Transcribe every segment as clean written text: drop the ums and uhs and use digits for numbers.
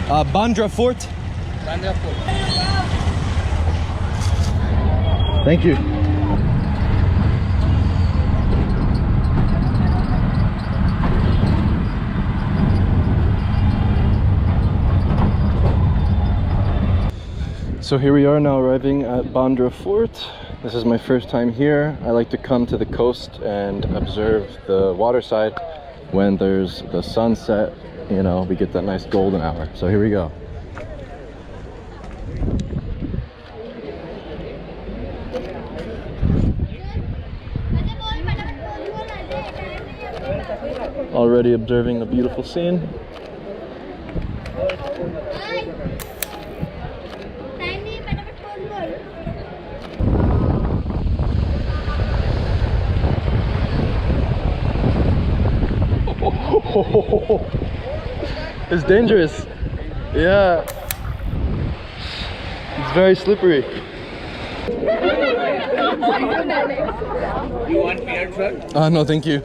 Bandra Fort. Bandra Fort. Thank you. So here we are now arriving at Bandra Fort. This is my first time here. I like to come to the coast and observe the water side when there's the sunset. You know, we get that nice golden hour. So here we go. Already observing the beautiful scene. It's dangerous. Yeah. It's very slippery. You want beard, sir? No, thank you.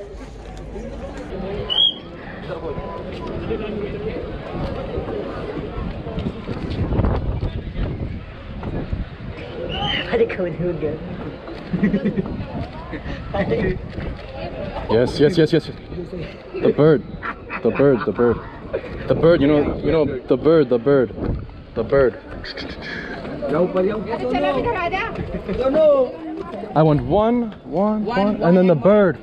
Yes, yes, yes, yes. The bird. The bird, the bird. The bird, you know, the bird, the bird. The bird. I want one, and then the bird.